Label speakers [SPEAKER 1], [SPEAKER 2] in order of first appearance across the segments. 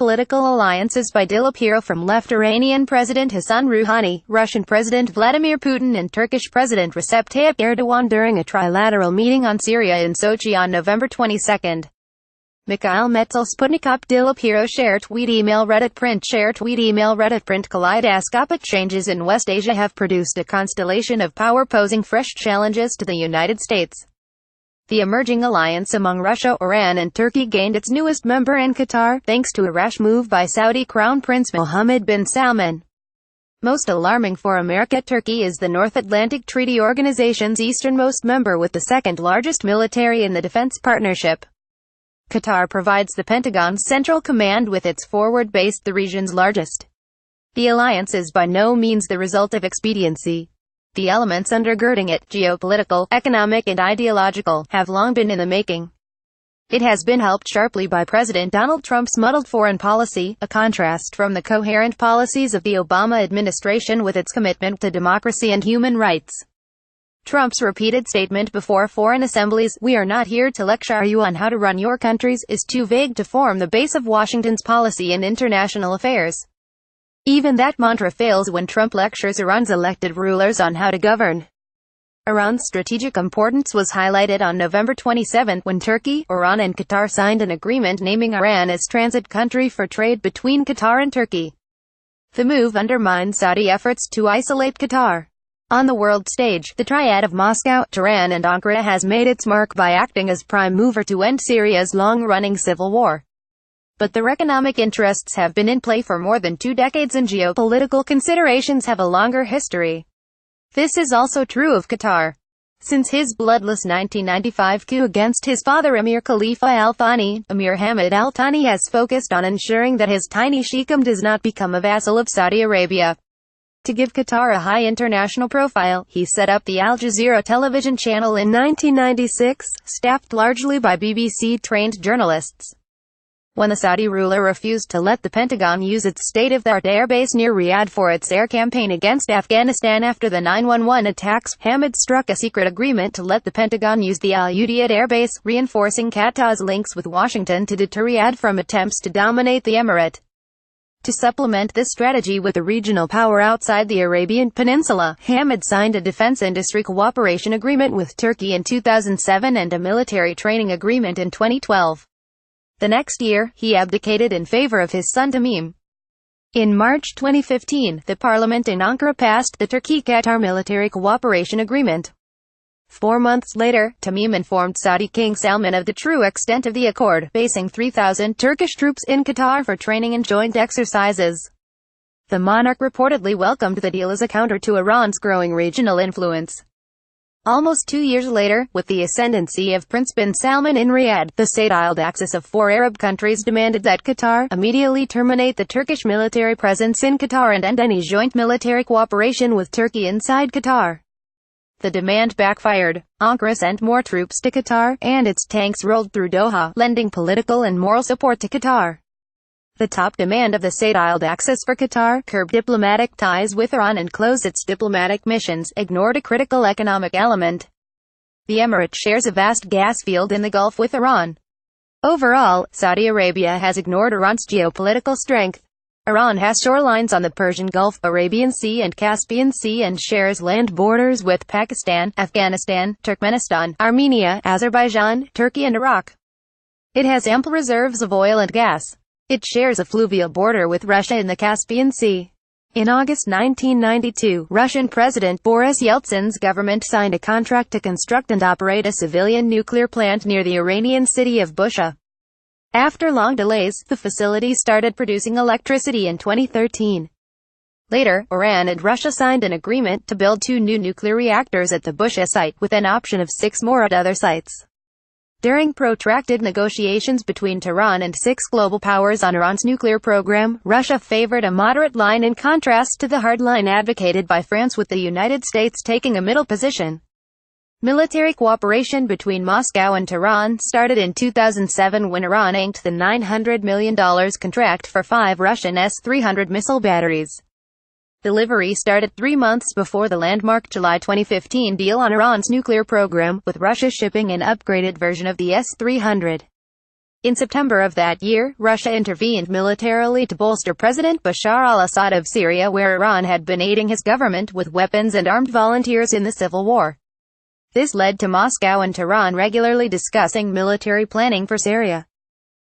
[SPEAKER 1] geopolitical alliances by deal appear from left Iranian President Hassan Rouhani, Russian President Vladimir Putin and Turkish President Recep Tayyip Erdogan during a trilateral meeting on Syria in Sochi on November 22. Mikhail Metzel Sputnik Up Dil Apiro Share Tweet Email Reddit Print Share Tweet Email Reddit Print Kaleidoscopic changes in West Asia have produced a constellation of power posing fresh challenges to the United States. The emerging alliance among Russia, Iran and Turkey gained its newest member in Qatar, thanks to a rash move by Saudi Crown Prince Mohammed bin Salman. Most alarming for America, Turkey is the North Atlantic Treaty Organization's easternmost member with the second largest military in the defense partnership. Qatar provides the Pentagon's Central Command with its forward base, the region's largest. The alliance is by no means the result of expediency. The elements undergirding it, geopolitical, economic and ideological, have long been in the making. It has been helped sharply by President Donald Trump's muddled foreign policy, a contrast from the coherent policies of the Obama administration with its commitment to democracy and human rights. Trump's repeated statement before foreign assemblies, "We are not here to lecture you on how to run your countries," is too vague to form the base of Washington's policy in international affairs. Even that mantra fails when Trump lectures Iran's elected rulers on how to govern. Iran's strategic importance was highlighted on November 27 when Turkey, Iran and Qatar signed an agreement naming Iran as transit country for trade between Qatar and Turkey. The move undermined Saudi efforts to isolate Qatar. On the world stage, the triad of Moscow, Tehran and Ankara has made its mark by acting as prime mover to end Syria's long-running civil war. But their economic interests have been in play for more than 2 decades and geopolitical considerations have a longer history. This is also true of Qatar. Since his bloodless 1995 coup against his father Emir Khalifa Al Thani, Emir Hamad Al Thani has focused on ensuring that his tiny sheikhdom does not become a vassal of Saudi Arabia. To give Qatar a high international profile, he set up the Al Jazeera television channel in 1996, staffed largely by BBC-trained journalists. When the Saudi ruler refused to let the Pentagon use its state-of-the-art airbase near Riyadh for its air campaign against Afghanistan after the 9/11 attacks, Hamad struck a secret agreement to let the Pentagon use the Al Udeid airbase, reinforcing Qatar's links with Washington to deter Riyadh from attempts to dominate the emirate. To supplement this strategy with a regional power outside the Arabian Peninsula, Hamad signed a defense industry cooperation agreement with Turkey in 2007 and a military training agreement in 2012. The next year, he abdicated in favor of his son Tamim. In March 2015, the parliament in Ankara passed the Turkey-Qatar Military Cooperation Agreement. 4 months later, Tamim informed Saudi King Salman of the true extent of the accord, basing 3,000 Turkish troops in Qatar for training and joint exercises. The monarch reportedly welcomed the deal as a counter to Iran's growing regional influence. Almost 2 years later, with the ascendancy of Prince bin Salman in Riyadh, the Saudite axis of 4 Arab countries demanded that Qatar immediately terminate the Turkish military presence in Qatar and end any joint military cooperation with Turkey inside Qatar. The demand backfired. Ankara sent more troops to Qatar, and its tanks rolled through Doha, lending political and moral support to Qatar. The top demand of the Saudite axis for Qatar, curb diplomatic ties with Iran and close its diplomatic missions, ignored a critical economic element. The emirate shares a vast gas field in the Gulf with Iran. Overall, Saudi Arabia has ignored Iran's geopolitical strength. Iran has shorelines on the Persian Gulf, Arabian Sea and Caspian Sea and shares land borders with Pakistan, Afghanistan, Turkmenistan, Armenia, Azerbaijan, Turkey and Iraq. It has ample reserves of oil and gas. It shares a fluvial border with Russia in the Caspian Sea. In August 1992, Russian President Boris Yeltsin's government signed a contract to construct and operate a civilian nuclear plant near the Iranian city of Bushehr. After long delays, the facility started producing electricity in 2013. Later, Iran and Russia signed an agreement to build 2 new nuclear reactors at the Bushehr site, with an option of 6 more at other sites. During protracted negotiations between Tehran and 6 global powers on Iran's nuclear program, Russia favored a moderate line in contrast to the hard line advocated by France, with the United States taking a middle position. Military cooperation between Moscow and Tehran started in 2007 when Iran inked the $900 million contract for 5 Russian S-300 missile batteries. Delivery started 3 months before the landmark July 2015 deal on Iran's nuclear program, with Russia shipping an upgraded version of the S-300. In September of that year, Russia intervened militarily to bolster President Bashar al-Assad of Syria, where Iran had been aiding his government with weapons and armed volunteers in the civil war. This led to Moscow and Tehran regularly discussing military planning for Syria.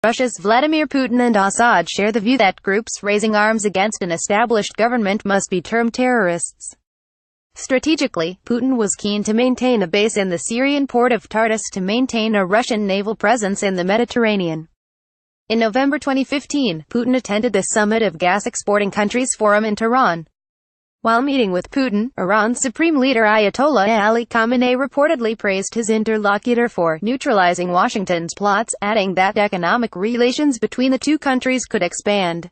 [SPEAKER 1] Russia's Vladimir Putin and Assad share the view that groups raising arms against an established government must be termed terrorists. Strategically, Putin was keen to maintain a base in the Syrian port of Tartus to maintain a Russian naval presence in the Mediterranean. In November 2015, Putin attended the Summit of Gas Exporting Countries Forum in Tehran. While meeting with Putin, Iran's supreme leader Ayatollah Ali Khamenei reportedly praised his interlocutor for neutralizing Washington's plots, adding that economic relations between the two countries could expand.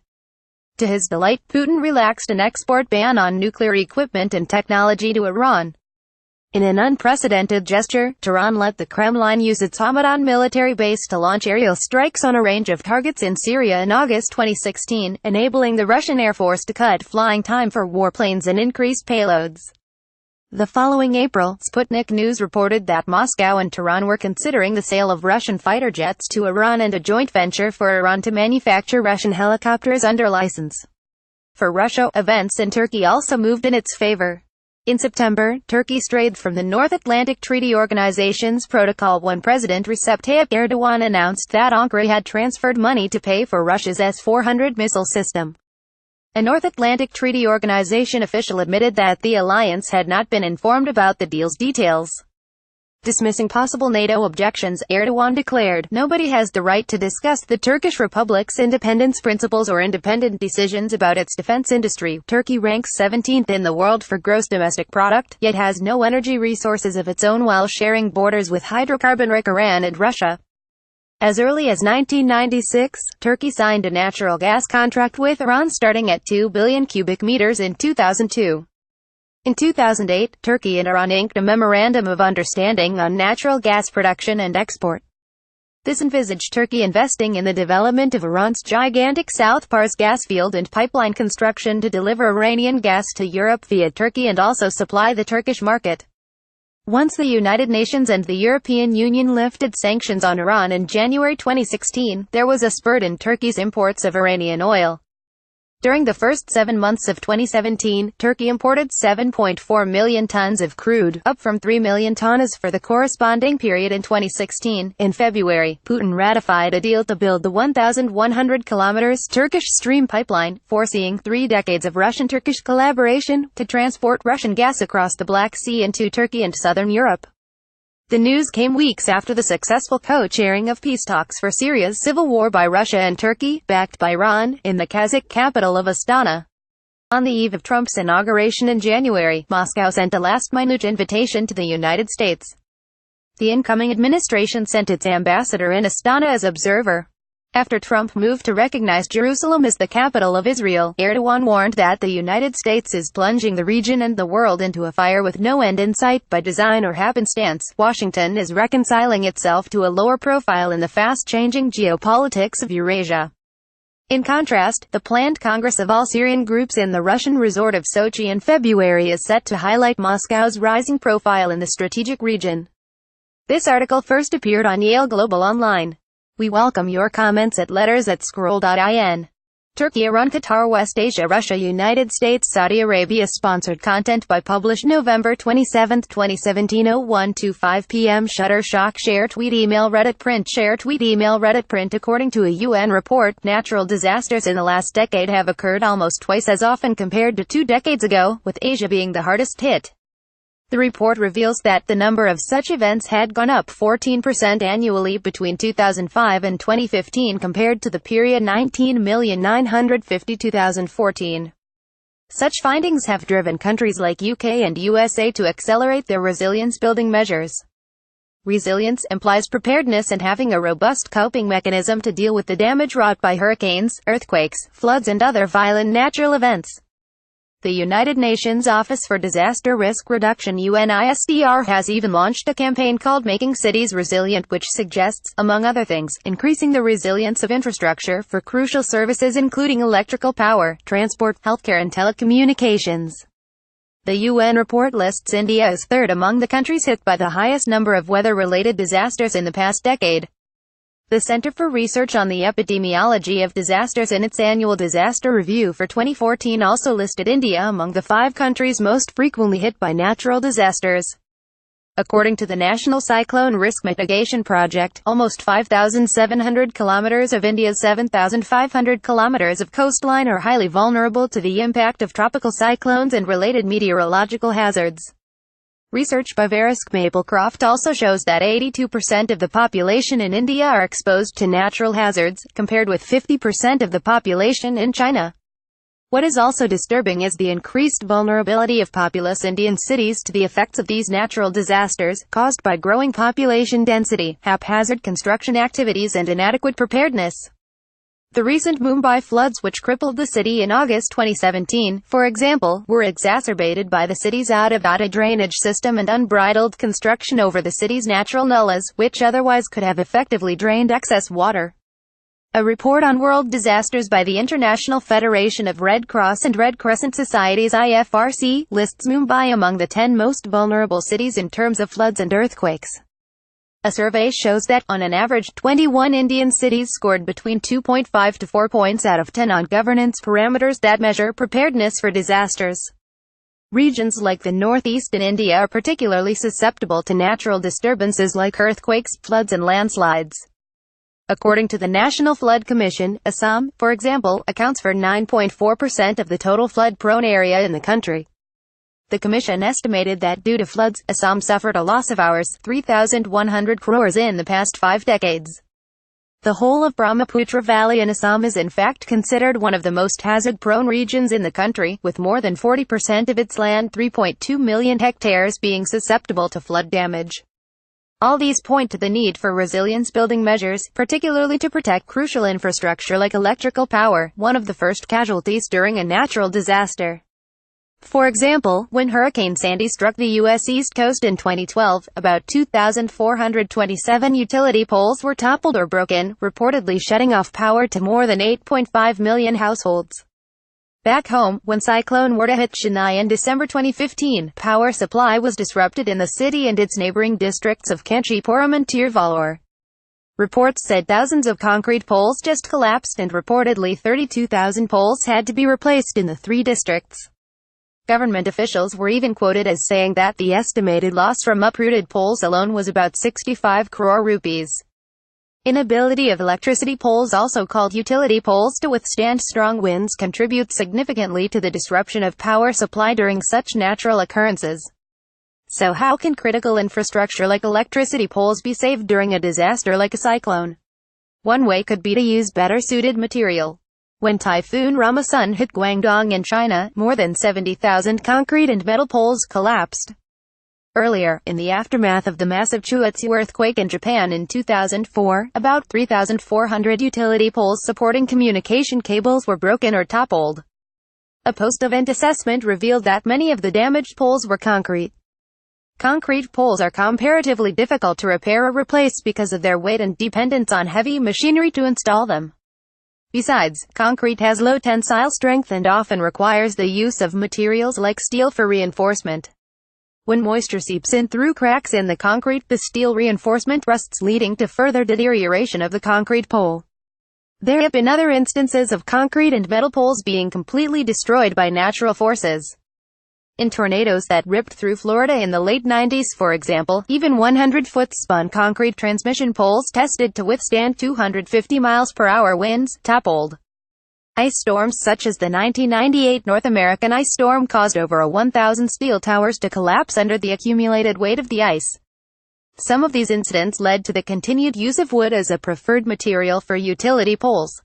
[SPEAKER 1] To his delight, Putin relaxed an export ban on nuclear equipment and technology to Iran. In an unprecedented gesture, Tehran let the Kremlin use its Hamadan military base to launch aerial strikes on a range of targets in Syria in August 2016, enabling the Russian Air Force to cut flying time for warplanes and increase payloads. The following April, Sputnik News reported that Moscow and Tehran were considering the sale of Russian fighter jets to Iran and a joint venture for Iran to manufacture Russian helicopters under license. For Russia, events in Turkey also moved in its favor. In September, Turkey strayed from the North Atlantic Treaty Organization's Protocol when President Recep Tayyip Erdogan announced that Ankara had transferred money to pay for Russia's S-400 missile system. A North Atlantic Treaty Organization official admitted that the alliance had not been informed about the deal's details. Dismissing possible NATO objections, Erdogan declared, "Nobody has the right to discuss the Turkish Republic's independence principles or independent decisions about its defense industry." Turkey ranks 17th in the world for gross domestic product, yet has no energy resources of its own while sharing borders with hydrocarbon-rich Iran and Russia. As early as 1996, Turkey signed a natural gas contract with Iran starting at 2 billion cubic meters in 2002. In 2008, Turkey and Iran inked a Memorandum of Understanding on natural gas production and export. This envisaged Turkey investing in the development of Iran's gigantic South Pars gas field and pipeline construction to deliver Iranian gas to Europe via Turkey and also supply the Turkish market. Once the United Nations and the European Union lifted sanctions on Iran in January 2016, there was a spurt in Turkey's imports of Iranian oil. During the first 7 months of 2017, Turkey imported 7.4 million tons of crude, up from 3 million tons for the corresponding period in 2016. In February, Putin ratified a deal to build the 1,100 kilometers Turkish Stream pipeline, foreseeing 3 decades of Russian-Turkish collaboration to transport Russian gas across the Black Sea into Turkey and southern Europe. The news came weeks after the successful co-chairing of peace talks for Syria's civil war by Russia and Turkey, backed by Iran, in the Kazakh capital of Astana. On the eve of Trump's inauguration in January, Moscow sent a last-minute invitation to the United States. The incoming administration sent its ambassador in Astana as observer. After Trump moved to recognize Jerusalem as the capital of Israel, Erdogan warned that the United States is plunging the region and the world into a fire with no end in sight by design or happenstance. Washington is reconciling itself to a lower profile in the fast-changing geopolitics of Eurasia. In contrast, the planned Congress of all Syrian groups in the Russian resort of Sochi in February is set to highlight Moscow's rising profile in the strategic region. This article first appeared on Yale Global Online. We welcome your comments at letters@scroll.in. Turkey, Iran, Qatar, West Asia, Russia, United States, Saudi Arabia. Sponsored content by published November 27, 2017, 0125 p.m. Shutterstock. Share tweet email Reddit print. Share tweet email Reddit print. According to a UN report, natural disasters in the last decade have occurred almost twice as often compared to 2 decades ago, with Asia being the hardest hit. The report reveals that the number of such events had gone up 14% annually between 2005 and 2015 compared to the period 19,950,2014. Such findings have driven countries like UK and USA to accelerate their resilience-building measures. Resilience implies preparedness and having a robust coping mechanism to deal with the damage wrought by hurricanes, earthquakes, floods and other violent natural events. The United Nations Office for Disaster Risk Reduction (UNISDR) has even launched a campaign called Making Cities Resilient, which suggests, among other things, increasing the resilience of infrastructure for crucial services including electrical power, transport, healthcare and telecommunications. The UN report lists India as third among the countries hit by the highest number of weather-related disasters in the past decade. The Center for Research on the Epidemiology of Disasters in its annual disaster review for 2014 also listed India among the 5 countries most frequently hit by natural disasters. According to the National Cyclone Risk Mitigation Project, almost 5,700 kilometers of India's 7,500 kilometers of coastline are highly vulnerable to the impact of tropical cyclones and related meteorological hazards. Research by Verisk Maplecroft also shows that 82% of the population in India are exposed to natural hazards, compared with 50% of the population in China. What is also disturbing is the increased vulnerability of populous Indian cities to the effects of these natural disasters, caused by growing population density, haphazard construction activities and inadequate preparedness. The recent Mumbai floods, which crippled the city in August 2017, for example, were exacerbated by the city's out-of-date drainage system and unbridled construction over the city's natural nullas, which otherwise could have effectively drained excess water. A report on world disasters by the International Federation of Red Cross and Red Crescent Societies (IFRC) lists Mumbai among the 10 most vulnerable cities in terms of floods and earthquakes. A survey shows that, on an average, 21 Indian cities scored between 2.5 to 4 points out of 10 on governance parameters that measure preparedness for disasters. Regions like the northeast in India are particularly susceptible to natural disturbances like earthquakes, floods and landslides. According to the National Flood Commission, Assam, for example, accounts for 9.4% of the total flood-prone area in the country. The Commission estimated that due to floods, Assam suffered a loss of Rs. 3,100 crores in the past 5 decades. The whole of Brahmaputra Valley in Assam is in fact considered one of the most hazard-prone regions in the country, with more than 40% of its land, 3.2 million hectares, being susceptible to flood damage. All these point to the need for resilience-building measures, particularly to protect crucial infrastructure like electrical power, one of the first casualties during a natural disaster. For example, when Hurricane Sandy struck the U.S. East Coast in 2012, about 2,427 utility poles were toppled or broken, reportedly shutting off power to more than 8.5 million households. Back home, when Cyclone Warda hit Chennai in December 2015, power supply was disrupted in the city and its neighboring districts of Kanchipuram and Tiruvallur. Reports said thousands of concrete poles just collapsed and reportedly 32,000 poles had to be replaced in the 3 districts. Government officials were even quoted as saying that the estimated loss from uprooted poles alone was about 65 crore rupees. Inability of electricity poles, also called utility poles, to withstand strong winds contributes significantly to the disruption of power supply during such natural occurrences. So how can critical infrastructure like electricity poles be saved during a disaster like a cyclone? One way could be to use better suited material. When Typhoon Ramasun hit Guangdong in China, more than 70,000 concrete and metal poles collapsed. Earlier, in the aftermath of the massive Chuatsu earthquake in Japan in 2004, about 3,400 utility poles supporting communication cables were broken or toppled. A post-event assessment revealed that many of the damaged poles were concrete. Concrete poles are comparatively difficult to repair or replace because of their weight and dependence on heavy machinery to install them. Besides, concrete has low tensile strength and often requires the use of materials like steel for reinforcement. When moisture seeps in through cracks in the concrete, the steel reinforcement rusts, leading to further deterioration of the concrete pole. There have been other instances of concrete and metal poles being completely destroyed by natural forces. In tornadoes that ripped through Florida in the late 90s, for example, even 100-foot spun concrete transmission poles tested to withstand 250 miles per hour winds toppled. Ice storms such as the 1998 North American ice storm caused over 1,000 steel towers to collapse under the accumulated weight of the ice. Some of these incidents led to the continued use of wood as a preferred material for utility poles.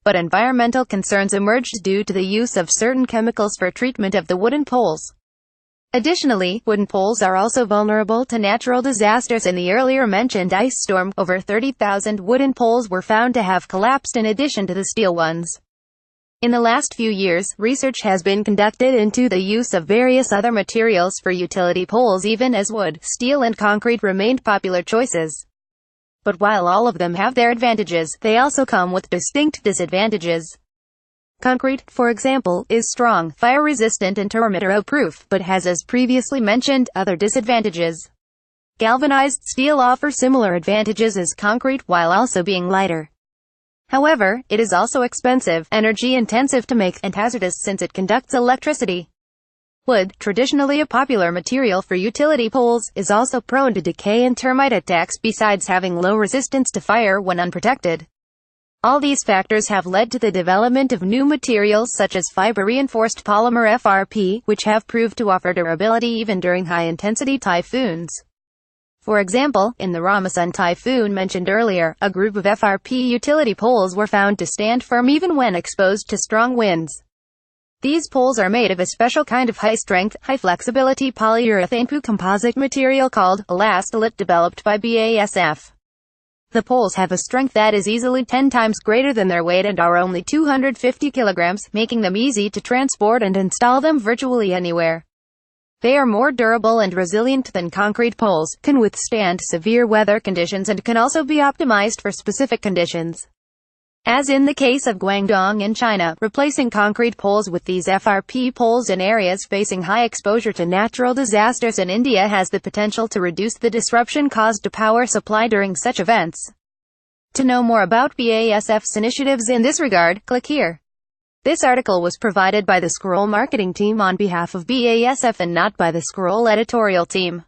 [SPEAKER 1] But environmental concerns emerged due to the use of certain chemicals for treatment of the wooden poles. Additionally, wooden poles are also vulnerable to natural disasters. In the earlier mentioned ice storm, over 30,000 wooden poles were found to have collapsed in addition to the steel ones. In the last few years, research has been conducted into the use of various other materials for utility poles, even as wood, steel and concrete remained popular choices. But while all of them have their advantages, they also come with distinct disadvantages. Concrete, for example, is strong, fire-resistant and tornado-proof, but has, as previously mentioned, other disadvantages. Galvanized steel offers similar advantages as concrete while also being lighter. However, it is also expensive, energy-intensive to make, and hazardous since it conducts electricity. Wood, traditionally a popular material for utility poles, is also prone to decay and termite attacks besides having low resistance to fire when unprotected. All these factors have led to the development of new materials such as fiber-reinforced polymer FRP, which have proved to offer durability even during high-intensity typhoons. For example, in the Ramasan typhoon mentioned earlier, a group of FRP utility poles were found to stand firm even when exposed to strong winds. These poles are made of a special kind of high-strength, high-flexibility polyurethane composite material called Elastolit developed by BASF. The poles have a strength that is easily 10 times greater than their weight and are only 250 kilograms, making them easy to transport and install them virtually anywhere. They are more durable and resilient than concrete poles, can withstand severe weather conditions and can also be optimized for specific conditions. As in the case of Guangdong in China, replacing concrete poles with these FRP poles in areas facing high exposure to natural disasters in India has the potential to reduce the disruption caused to power supply during such events. To know more about BASF's initiatives in this regard, click here. This article was provided by the Scroll marketing team on behalf of BASF and not by the Scroll editorial team.